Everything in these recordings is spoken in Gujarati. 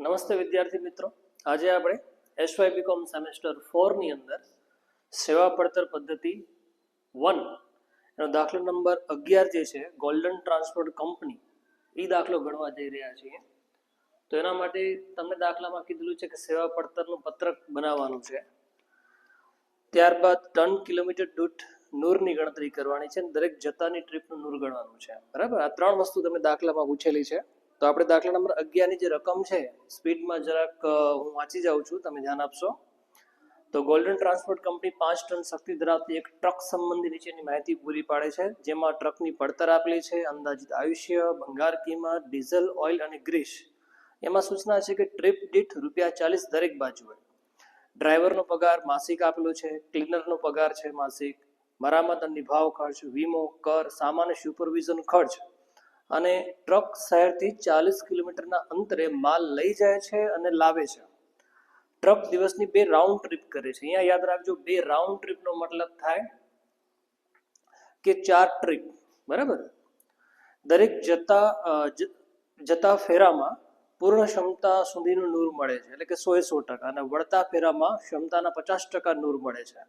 નમસ્તે વિદ્યાર્થી મિત્રો, આજે આપણે એસવાય બીકોમ સેમેસ્ટર 4 ની અંદર સેવા પડતર પદ્ધતિ 1 એનો દાખલો નંબર 11 જે છે ગોલ્ડન ટ્રાન્સપોર્ટ કંપની એ દાખલો ગણવા જઈ રહ્યા છીએ. તો એના માટે તમને દાખલામાં કીધેલું છે કે સેવા પડતરનું પત્રક બનાવવાનું છે. ત્યારબાદ ટન કિલોમીટર દીઠ નૂરની ગણતરી કરવાની છે અને દરેક જતાની ટ્રીપનું નૂર ગણવાનું છે. બરાબર, આ ત્રણ વસ્તુ તમે દાખલામાં પૂછેલી છે. તો આપણે દાખલા નંબર 11 ની જે રકમ છે સ્પીડમાં જરાક હું વાંચી જાઉં છું, તમે ધ્યાન આપશો. તો ગોલ્ડન ટ્રાન્સપોર્ટ કંપની 5 ટન શક્તિ ધરાવતી એક ટ્રક સંબંધી નીચેની માહિતી પૂરી પાડે છે, જેમાં ટ્રકની પડતર આપેલી છે, અંદાજિત આયુષ્ય, ભંગાર કિંમત, ડીઝલ, ઓઇલ અને ગ્રીસ. એમાં સૂચના છે કે ટ્રીપ દીઠ ₹40 દરેક બાજુએ. ડ્રાઈવરનો પગાર માસિક આપેલો છે, ક્લીનરનો પગાર છે માસિક, મરામત અને નિભાવ ખર્ચ, વીમો, કર, સામાન્ય સુપરવિઝન ખર્ચ. અને ટ્રક શહેરથી 40 કિલોમીટરના અંતરે માલ લઈ જાય છે અને લાવે છે. ટ્રક દિવસની 2 રાઉન્ડ ટ્રીપ કરે છે. અહીંયા યાદ રાખજો, 2 રાઉન્ડ ટ્રીપનો મતલબ થાય કે 4 ટ્રીપ. બરાબર, દરેક જતા ફેરામાં પૂર્ણ ક્ષમતા સુધીનું નૂર મળે છે, એટલે કે 100% અને વળતા ફેરામાં ક્ષમતાના 50% નૂર મળે છે.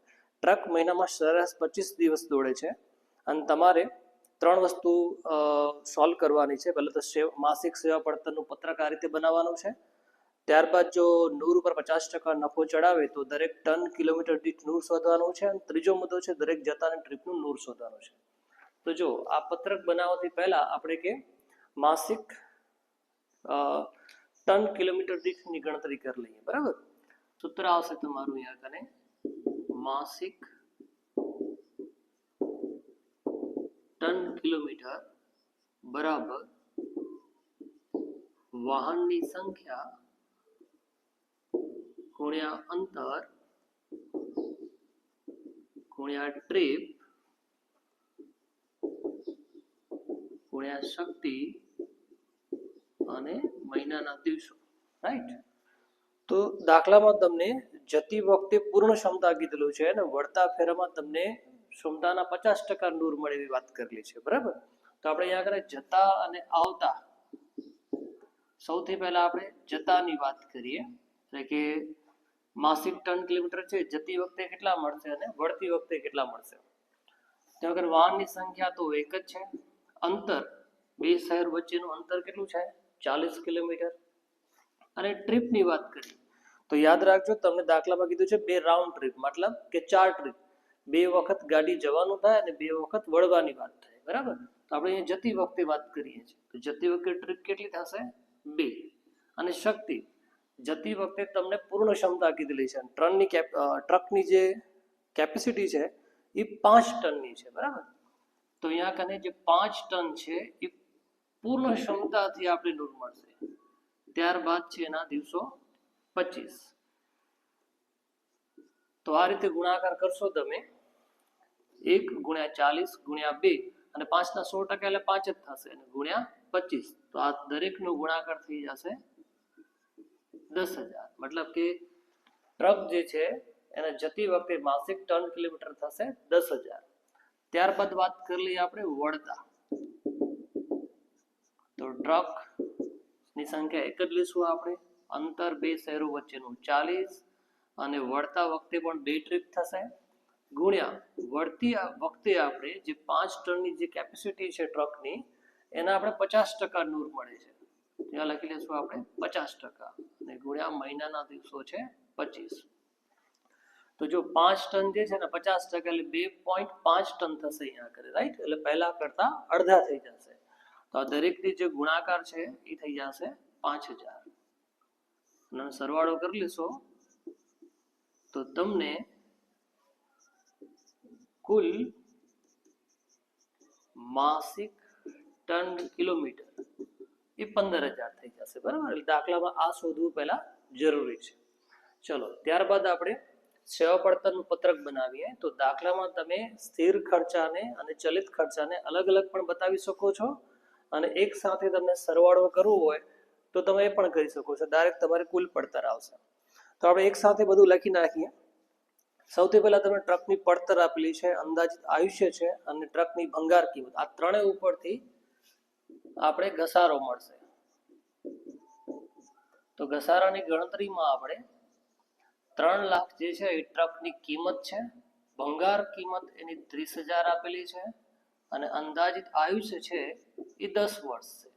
ટ્રક મહિનામાં સરેરાશ 25 દિવસ દોડે છે અને તમારે 3 વસ્તુ સોલ્વ કરવાની છે. પહેલાં તો માસિક સેવા પડતરનું પત્રક આ રીતે બનાવવાનું છે. ત્યારબાદ જો નૂર ઉપર 50% નફો ચડાવે તો દરેક ટન કિલોમીટર દીઠ નૂર શોધવાનું છે. અને ત્રીજો મુદ્દો છે દરેક જતાની ટ્રીપનું નૂર શોધવાનું છે. તો જો આ પત્રક બનાવવાથી પહેલા આપણે કે માસિક ટન કિલોમીટર દીઠની ગણતરી કરી લઈએ. બરાબર, સૂત્ર આવશે તમારું અહીંયા કને માસિક ટન કિલોમીટર બરાબર વાહનની સંખ્યા ગુણ્યા અંતર ગુણ્યા ટ્રીપ ગુણ્યા શક્તિ અને મહિનાના દિવસો. રાઈટ. તો દાખલામાં તમને જતી વખતે પૂર્ણ ક્ષમતા કીધેલું છે અને વળતા ફેરામાં તમને ક્ષમતાના 50% નૂર મળે એવી વાત કરેલી છે. બરાબર, તો આપણે અહીંયા આગળ જતા અને આવતા, સૌથી પહેલા આપણે જતાની વાત કરીએ, એટલે કે માસિક ટન કિલોમીટર છે, જતી વખતે કેટલા મળશે અને વળતી વખતે કેટલા મળશે. ત્યાં આગળ વાહનની સંખ્યા તો એક જ છે, અંતર 2 શહેર વચ્ચેનું અંતર કેટલું છે 40 કિલોમીટર. અને ટ્રીપની વાત કરીએ તો યાદ રાખજો, તમને દાખલામાં કીધું છે 2 રાઉન્ડ ટ્રીપ, મતલબ કે 4 ટ્રીપ, 2 વખત ગાડી જવાનું થાય અને 2 વખત વળવાની વાત થાય. બરાબર, તો આપણે અહીંયા જતી વખતે વાત કરીએ છીએ, તો જતી વખતે ટ્રીપ કેટલી થશે 2. અને શક્તિ, જતી વખતે તમને પૂર્ણ ક્ષમતા કીધેલી છે, ટ્રકની જે કેપેસિટી છે એ 5 ટનની છે. બરાબર, તો અહીંયા કને જે 5 ટન છે એ પૂર્ણ ક્ષમતાથી આપણે નૂર મળશે. ત્યારબાદ છે એના દિવસો 25. તો આ રીતે ગુણાકાર કરશો તમે, 1 ગુણ્યા 40 ગુણ્યા 2 અને 5 ના 100% એટલે 5 જ થશે, અને ગુણ્યા 25, તો આ દરેકનો ગુણાકાર થઈ જશે 10,000. મતલબ કે ટ્રક જે છે એને જતી વખતે માસિક ટન કિલોમીટર થશે 10,000. ત્યારબાદ વાત કરી લઈએ આપણે વળતા. તો ટ્રક ની સંખ્યા એક જ લઈશું આપણે, અંતર 2 શહેરો વચ્ચેનું 40 અને વળતા વખતે પણ 2 ટ્રીપ થશે, ગુણ્યા વળતી વખતે આપણે જે 5 ટનની જે કેપેસિટી છે ટ્રકની, એના આપણે 50% નૂર મળે છે, ત્યાં લખી લઈશું આપણે 50% અને ગુણ્યા મહિનાના દિવસો છે 25. તો જો 5 ટન જે છે ને 50% એટલે 2.5 ટન થશે અહીંયા કરે. રાઈટ, એટલે પહેલા કરતા અડધા થઈ જશે. તો આ દરેકની જે ગુણાકાર છે એ થઈ જશે 5000. અને સરવાળો કરી લેશો તો તમને કુલ માસિક ટન કિલોમીટર એ 15,000 થઈ જશે. બરાબર, એટલે દાખલામાં આ શોધવું પહેલા જરૂરી છે. ચલો, ત્યારબાદ આપણે સેવા પડતરનું પત્રક બનાવીએ. તો દાખલામાં તમે સ્થિર ખર્ચાને અને ચલિત ખર્ચાને અલગ અલગ પણ બતાવી શકો છો, અને એક સાથે તમને સરવાળો કરવો હોય તો તમે એ પણ કરી શકો છો. ડાયરેક્ટ તમારે કુલ પડતર આવશે. તો આપણે એક સાથે બધું લખી નાખીએ. સૌથી પહેલા તમે ટ્રકની પડતર આપેલી છે, અંદાજિત આયુષ્ય છે અને ટ્રકની ભંગાર કિંમત, આ ત્રણેય ઉપરથી આપણે ઘસારો મળશે. તો તો ઘસારાની ગણતરીમાં આપણે 3 લાખ જે છે એ ટ્રકની કિંમત છે, ભંગાર કિંમત એની 30,000 આપેલી છે અને અંદાજિત આયુષ્ય છે એ 10 વર્ષ છે.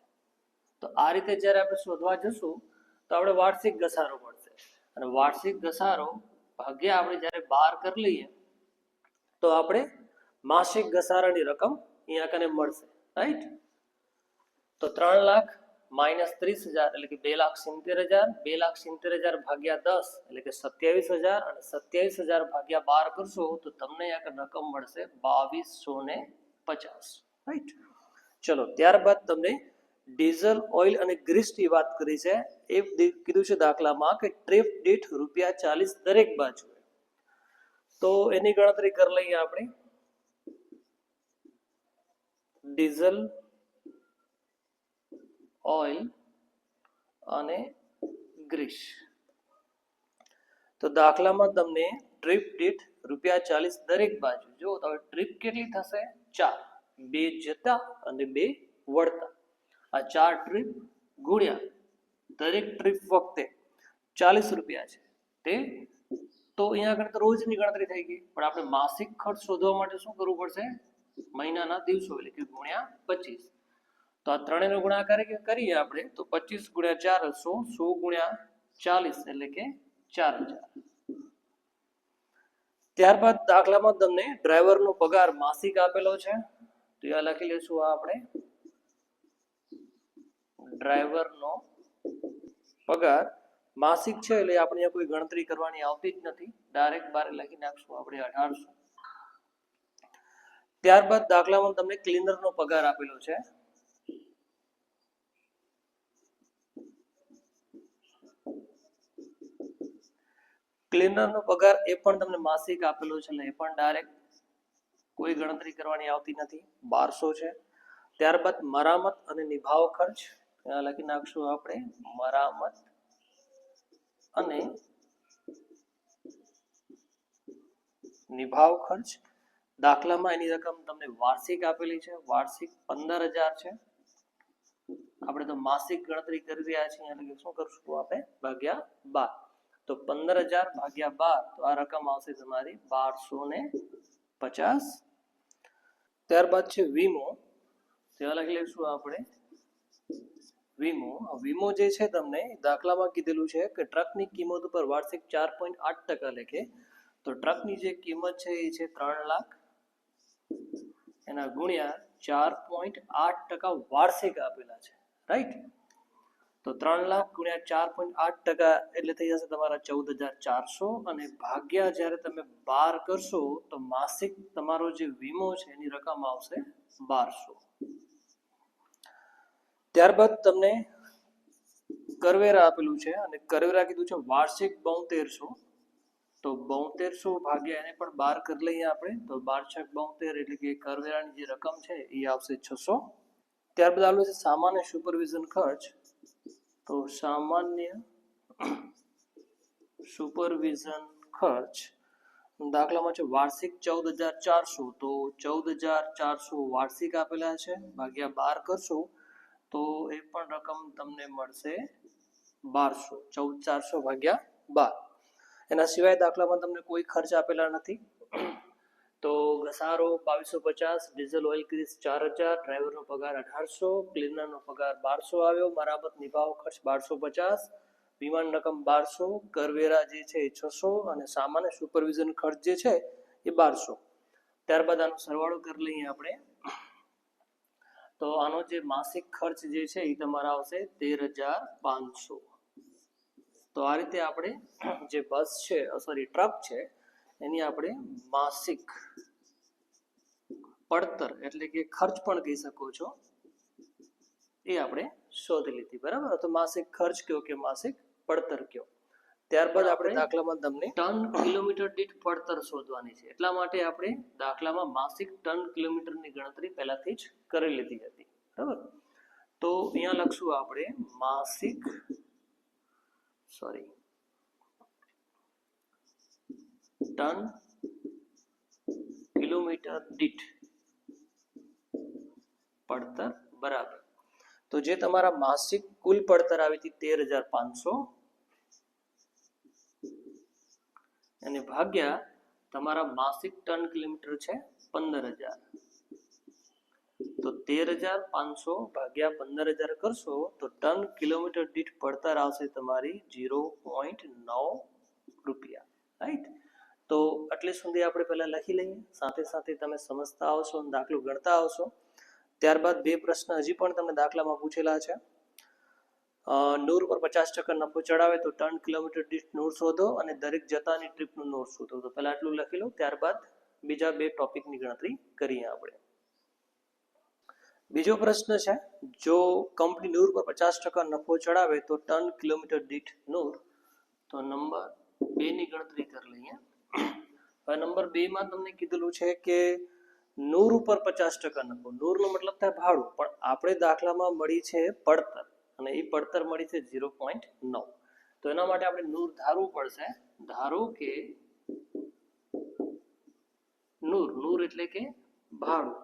તો આ રીતે જ્યારે આપણે શોધવા જશું તો આપણે વાર્ષિક ઘસારો મળશે અને વાર્ષિક ઘસારો ભાગ્યા આપણે જ્યારે બાર કરી લઈએ તો આપણે માસિક ઘસારાની રકમ અહીંયા કને મળશે, રાઈટ. તો 3 લાખ માઇનસ 30,000 એટલે કે 2,70,000, 2,70,000 ભાગ્યા 10 એટલે કે 27,000 અને 27,000 ભાગ્યા 12 કરશો તો તમને અહીંયા રકમ મળશે 2,250, રાઈટ. ચલો ત્યારબાદ તમને ડીઝલ ઓઇલ અને ગ્રીસની વાત કરી છે. એ કીધું છે દાખલામાં કે ટ્રીપ દીઠ ₹40 દરેક બાજુ. તો એની ગણતરી કરી લઈએ આપણે. ડીઝલ ઓઇલ અને ગ્રીસ. તો દાખલામાં તમને ટ્રીપ દીઠ ₹40 દરેક બાજુ. જો તો ટ્રીપ કેટલી થશે? 4, 2 જતા અને 2 વળતા. આ 4 ટ્રીપ ગુણ્યા દરેક ટ્રીપ વખતે ₹40 છે તે. તો અહીંયા આગળ તો રોજની ગણતરી થઈ ગઈ, પણ આપણે માસિક ખર્ચ શોધવા માટે શું કરવું પડશે? મહિનાના દિવસો એટલે કે ગુણ્યા 25. તો આ ત્રણેયનો ગુણાકાર કરીએ આપણે તો 25 ગુણ્યા 4 100, 100 ગુણ્યા 40 એટલે કે 4,000. ત્યારબાદ દાખલામાં તમને ડ્રાઈવરનો પગાર માસિક આપેલો છે, તો આ લખી લેશું આપણે ડ્રાઈવરનો પગાર માસિક છે એટલે આપણે અહીંયા કોઈ ગણતરી કરવાની આવતી જ નથી, ડાયરેક્ટ બારે લખી નાખશું આપણે 1800. ત્યારબાદ દાખલામાં તમને ક્લીનરનો પગાર આપેલો છે. ક્લીનરનો પગાર એ પણ તમને માસિક આપેલો છે એટલે એ પણ ડાયરેક્ટ કોઈ ગણતરી કરવાની આવતી નથી, 1200 છે. ત્યારબાદ મરામત અને નિભાવ ખર્ચ લખી નાખશું આપણે મરામત અને નિભાવ ખર્ચ. દાખલામાં એની રકમ તમને વાર્ષિક આપેલી છે, વાર્ષિક 15,000 છે. આપણે તો માસિક ગણતરી કરી રહ્યા છીએ એટલે કે શું કરશું આપણે ભાગ્યા 12. તો 15,000 ભાગ્યા 12 તો આ રકમ આવશે તમારી 1,250. ત્યારબાદ છે વીમો, ત્યાં લખી લઈશું આપણે વીમો. વીમો જે છે તમને દાખલામાં કીધેલું છે કે ટ્રકની કિંમત ઉપર વાર્ષિક 4.8% લેખે. તો ટ્રકની જે કિંમત છે એ છે 3 લાખ, એના ગુણ્યા 4.8% વાર્ષિક આપેલા છે, રાઈટ. તો 3 લાખ ગુણ્યા 4.8% એટલે થઈ જશે તમારા 14,400 અને ભાગ્યા જ્યારે તમે 12 કરશો તો માસિક તમારો જે વીમો છે એની રકમ આવશે 1,200. ત્યારબાદ તમને કરવેરા આપેલું છે અને કરવેરા કીધું છે વાર્ષિક 7200. તો 7200 ભાગ્યા એને પણ 12 કરી લઈએ આપણે તો 12×6 = 72 એટલે કે કરવેરાની જે રકમ છે એ આવશે 600. ત્યારબાદ આવેલું છે સામાન્ય સુપરવિઝન ખર્ચ. તો સામાન્ય સુપરવિઝન ખર્ચ દાખલામાં છે વાર્ષિક 14,400. તો 14,400 વાર્ષિક આપેલા છે, ભાગ્યા 12 કરશો તો એ પણ રકમ તમને મળશે 1,200. 14,400 ભાગ્યા 12. એના સિવાય દાખલામાં તમને કોઈ ખર્ચ આપેલા નથી. તો ઘસારો 2,250, ડીઝલ ઓઇલ ગ્રીસ 4,000, ડ્રાઈવરનો પગાર 1,800, ક્લીનરનો પગાર 1,200 આવ્યો, મરામત નિભાવ ખર્ચ 1,250, વીમાની રકમ 1,200, કરવેરા જે છે એ 600 અને સામાન્ય સુપરવિઝન ખર્ચ જે છે એ 1,200. ત્યારબાદ આનો સરવાળો કરી લઈએ આપણે તો આનો જે માસિક ખર્ચ જે છે એ તમારા આવશે 13,500. તો આ રીતે આપણે જે બસ છે ટ્રક છે એની આપણે માસિક પડતર એટલે કે ખર્ચ પણ કહી શકો છો એ આપણે શોધી લીધી, બરાબર. તો માસિક ખર્ચ કયો કે માસિક પડતર કયો. ત્યારબાદ આપણે દાખલામાં તમને ટન કિલોમીટર દીઠ પડતર શોધવાની છે, એટલા માટે આપણે દાખલામાં માસિક ટન કિલોમીટરની ગણતરી પહેલાથી જ કરી લીધી હતી, બરાબર. તો અહીંયા લખશું આપણે માસિક ટન કિલોમીટર દીઠ પડતર બરાબર. તો તો જે તમારા માસિક કુલ પડતર આવી હતી 13,500 અને ભાગ્યા તમારા માસિક ટન કિલોમીટર છે 15,000, તો 13,500 ભાગ્યા 15,000 કરશો તો ટન કિલોમીટર દીઠ પડતર આવશે તમારી 0.9 રૂપિયા. રાઈટ. તો આટલી સુધી આપણે પહેલા લખી લઈએ, સાથે સાથે તમે સમજતા આવશો અને દાખલો ગણતા આવશો. ત્યારબાદ બે પ્રશ્ન હજી પણ તમને દાખલામાં પૂછેલા છે. નૂર પર 50% નફો ચડાવે તો ટન કિલોમીટર દીઠ નૂર શોધો અને દરેક જતાની ટ્રીપનું નૂર શોધો. તો પહેલા આટલું લખી લો, ત્યારબાદ બીજા બે ટોપિકની ગણતરી કરીએ આપણે. બીજો પ્રશ્ન છે, જો કંપની નૂર પર 50% નફો ચડાવે તો ટન કિલોમીટર દીઠ નૂર. તો નંબર 2 ની ગણતરી કરી લઈએ. હવે નંબર 2 માં તમને કીધેલું છે કે નૂર ઉપર 50% નફો. નૂરનો મતલબ થાય ભાડું, પણ આપણે દાખલામાં મળી છે પડતર, અને એ પડતર મળી છે 0.9. તો એના માટે આપણે નૂર ધારવું પડશે. ધારો કે નૂર એટલે કે ભાડું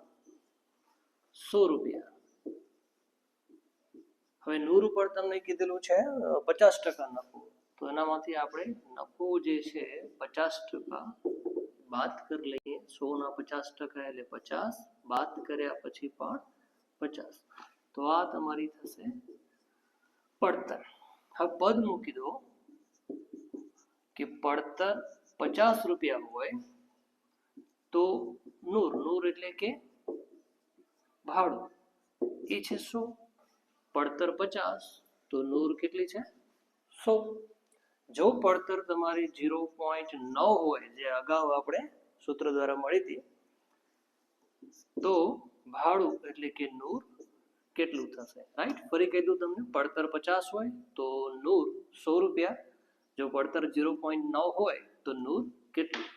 100 રૂપિયા. હવે નૂર ઉપર તમને કીધેલું છે 50% નફો, તો એનામાંથી આપણે નફો જે છે 50% બાદ કરી લઈએ. 100 ના 50% એટલે 50, બાદ કર્યા પછી પણ 50. તો આ તમારી થશે પડતર. હવે પદ મૂકી દો કે પડતર 50 રૂપિયા હોય તો નૂર એટલે કે ભાડું એ છે 100. પડતર 50 તો નૂર કેટલી છે 100. જો પડતર તમારી 0.9 હોય, જે અગાઉ આપણે સૂત્ર દ્વારા મળી હતી, તો ભાડું એટલે કે નૂર કેટલું થશે. રાઈટ. ફરી કહી દઉં તમને, પડતર 50 હોય તો નૂર 100 રૂપિયા. જો પડતર 0.9 હોય તો નૂર કેટલું,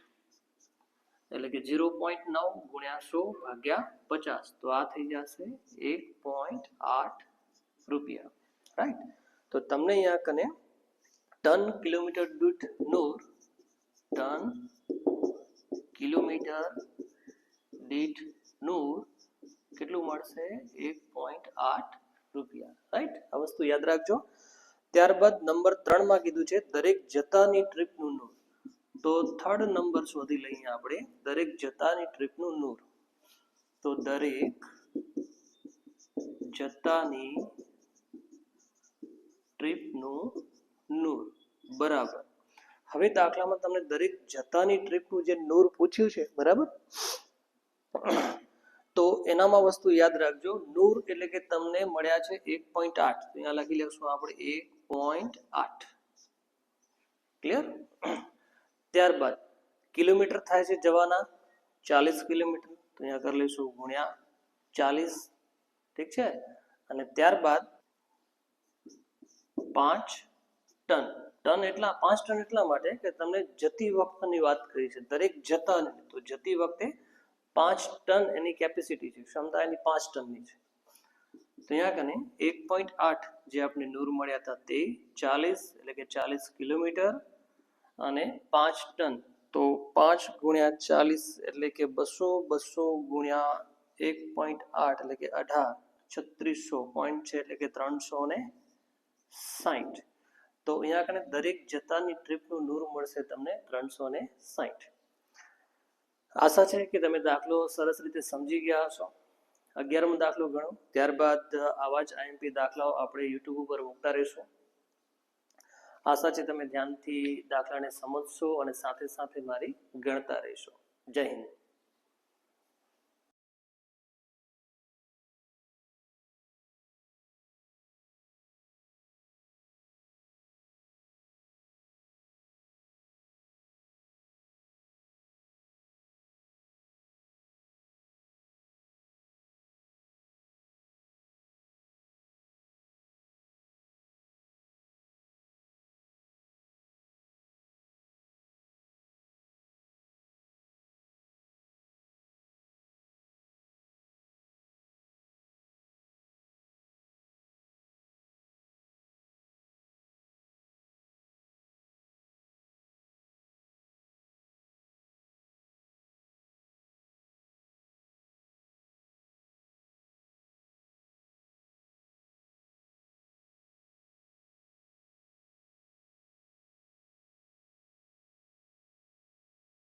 એટલે કે 0.9 ગુણ્યા 100 ભાગ્યા 50. તો આ થઈ જશે 1.8 રૂપિયા. રાઈટ. તો તમને અહીંયા કને ટન કિલોમીટર દીઠ નૂર, ટન કિલોમીટર દીઠ નૂર કેટલું મળશે 1.8 રૂપિયા. રાઈટ. આ વસ્તુ યાદ રાખજો. ત્યારબાદ નંબર 3 માં કીધું છે દરેક જતાની ટ્રીપનું નૂર. તો થર્ડ નંબર શોધી લઈએ આપણે, દરેક જતાની ટ્રીપનું નૂર. તો દરેક જતાની ટ્રીપનું નૂર બરાબર. હવે દાખલામાં તમને દરેક જતાની ટ્રીપનું જે નૂર પૂછ્યું છે, બરાબર, તો એનામાં વસ્તુ યાદ રાખજો. નૂર એટલે કે તમને મળ્યા છે 1.8. તો અહીંયા લખી લઈશું આપણે 1.8. ક્લિયર. ત્યારબાદ કિલોમીટર થાય છે જવાના 40 કિલોમીટર, તો અહીંયા કરી લઈશું ગુણ્યા 40. ઠીક છે. અને ત્યારબાદ 5 ટન. ટન એટલા 5 ટન એટલા માટે કે તમને જતી વખતની વાત કરી છે, દરેક જતાની. તો જતી વખતે 5 ટન એની કેપેસિટી છે, ક્ષમતા એની 5 ટનની છે. તો અહીંયા કને 1.8 જે આપણે નૂર મળ્યા હતા તે 40 એટલે કે 40 કિલોમીટર અને 5 ટન. તો 5 ગુણ્યા 40 એટલે કે 200, 200 ગુણ્યા 1.8 એટલે કે 18, 3600 પોઈન્ટ છે એટલે કે 360. તો અહીંયા કને દરેક જતાની ટ્રીપનું નૂર મળશે તમને 360. આશા છે કે તમે દાખલો સરસ રીતે સમજી ગયા હશો. 11મો દાખલો ગણો. ત્યારબાદ આવા જ આઈએમપી દાખલાઓ આપણે યુટ્યુબ ઉપર મૂકતા રહીશું. આશા છે તમે ધ્યાનથી દાખલાને સમજશો અને સાથે સાથે મારી ગણતા રહેશો. જય હિન્દ.